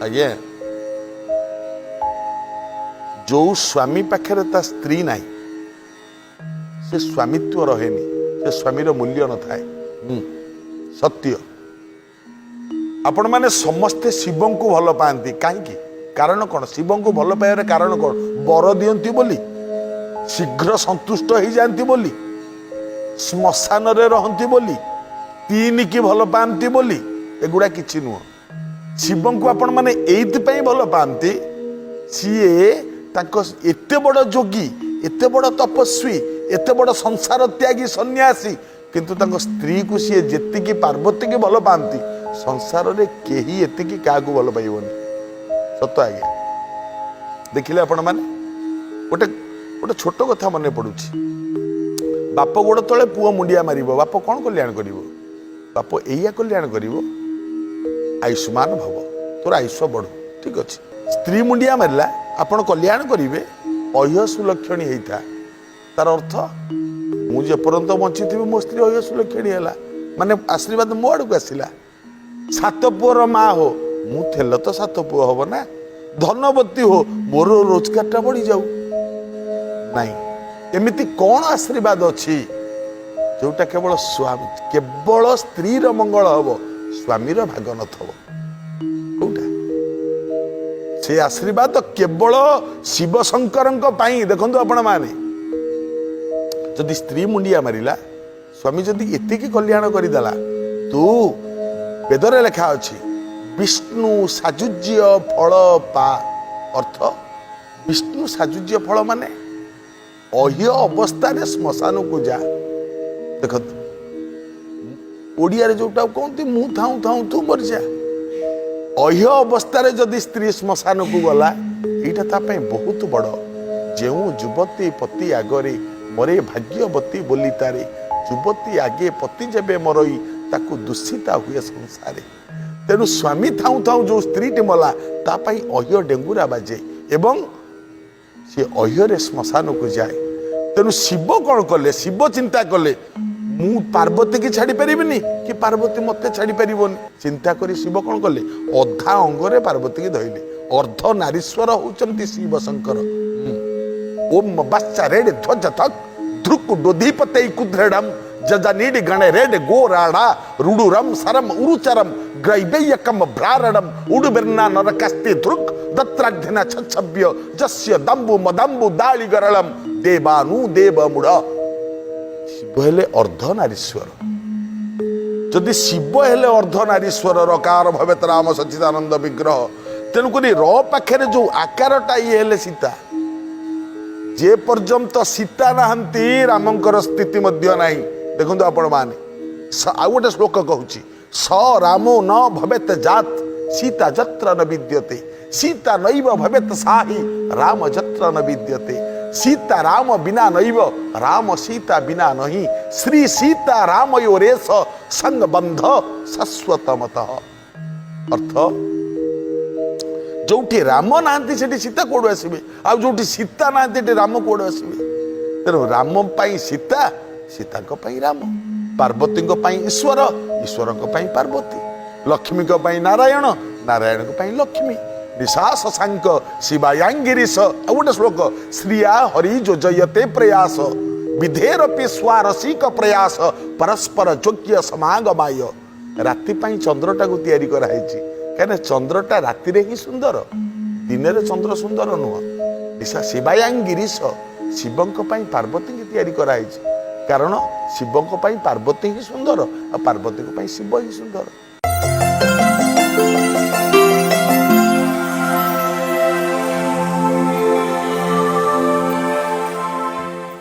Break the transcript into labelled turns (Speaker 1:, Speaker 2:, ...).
Speaker 1: आज्ञा जो स्वामी पाखे ता स्त्री ना से स्वामित्व रहे से स्वामीर मूल्य न थाए। सत्य आपण माने समस्ते शिव को भल पाती कहीं कारण कौन शिव को भल पाइबार कारण कौन वर दियंती बोली शीघ्र संतुष्ट हो जाती बोली श्मशान रे रहंती बोली तीन की भल पाती बोली एगुड़ा किछि नुह। शिव को आपण माने एइथि भल पाती सीए एते बड़ जोगी एते बड़ तपस्वी एते बड़ संसार त्यागी सन्यासी किंतु तांको स्त्री को सी जी पार्वती की भल पाती संसार रे केही एतिकी क्या भल पाइबनी। सत आज्ञा देखिले आपण माने गोटे गोटे छोट कथा मन पड़ुछि बाप गोड़ तले पुओ मुंडिया मारिबो बाप कौन कल्याण करिवो बाप एया कल्याण करिवो आयुष्मान भव तोर आयुष्य बढ़ू ठीक अच्छे। स्त्री मुंडिया मारिला आपण कल्याण करिवे अह्य सुलक्षणी होता तार अर्थ मुझे पर्यंत बंची थी मो स्त्री अह्य सुलक्षणी है माने आशीर्वाद मो आड़ को आसला। सात पुअर माँ हो मु थेल तो सात पुओ हम ना धनवती हो मोर रोजगार बढ़ी जाऊ नहीं एमती कौन आशीर्वाद अच्छी जोटा केवल स्वामी केवल स्त्री मंगल हम स्वामी भाग न कौटा से आशीर्वाद केवल शिव शंकर देखु आपण माने जदि स्त्री मुंडिया मारिला स्वामी जदि एतिकी कल्याण करदेला तू वेदरे लेखा अच्छी विष्णु साजुज्य फल पा अर्थ विष्णु साजुज्य फल माने अह्य अवस्था श्मशान को जा देख ओडिया जोटा कहते मु थाऊ थाऊ तू मर जा अह्य अवस्था जदि स्त्री श्मशान को गला यहाँ ताप बहुत बड़ जो युवती पति आगरे मरे भाग्यवती बोली तारे युवती आगे पति जेबे मरई ताकू दूषिता हुए संसार तेणु स्वामी थाऊ थाऊ जो स्त्री मला तापाई अह्य डेंगुरा बाजे एवं सी अह्य श्मशान को जाए। तेणु शिव कौन कले शिव चिंता कले मु पार्वती की छाड़ी पारिबिनी कि पार्वती मते छाड़ी पारिबोनी चिंता करी शिव कौन कले अधा अंगरे पार्वती की धइले अर्ध नारीश्वर होचंती शिव शंकर। ओम बच्चा रेड ध्वज तक ध्रुक डोधीपते कुद्रेडम जजनीड गणे रेड गोराड़ा रुडुरम सरम उरुचरम ग्रैबेयकम भ्रारणम उडुबेर्ना नरकस्ति ध्रुक दत्राढ्यना छछव्य जस्य दंबु मदंबु दाली गरलम देवानु देवमुड़। शिव हेले अर्ध नारीश्वर जदि शिव हेले अर्ध नारीश्वर रकार भवेत राम सच्चिदानंद विग्रह तेणुक र पाखे जो आकारटा ये हेले सीता जे पर्यंत सीता नहांती रामंकर स्थिति मध्य नाही। देखो आपण माने आ गोटे श्लोक कहूँ स रामो न भवेत जात सीता जत्र न विद्यते सीता नैव भवेत साही राम जत्र न विद्यते सीता राम बिना नैव राम सीता बिना नहीं श्री सीता रामयोरेश संगबंध शाश्वतमतः। अर्थ जोठी राम नांती सेठी सीता कोड आसबे आ जोठी सीता नांती राम कोड आसबे। तेणु राम पाई सीता सीता राम पार्वती ईश्वर ईश्वर पार्वती लक्ष्मी नारायण नारायण लक्ष्मी निशास सांक शिवायांगिरीश गोटे श्लोक श्रिया हरि जो जयते प्रयास विधेरपि स्वारसिक प्रयास परस्पर योग्य समागमाय। राति चंद्रटा को तैयारी कराई कहीं चंद्रटा राति ही सुंदर दिन में चंद्र सुंदर नुह निशा शिवायांगिरीश शिवों पार्वती की तैयारी कराई कारण शिवों पार्वती ही सुंदर और पार्वती शिव ही सुंदर।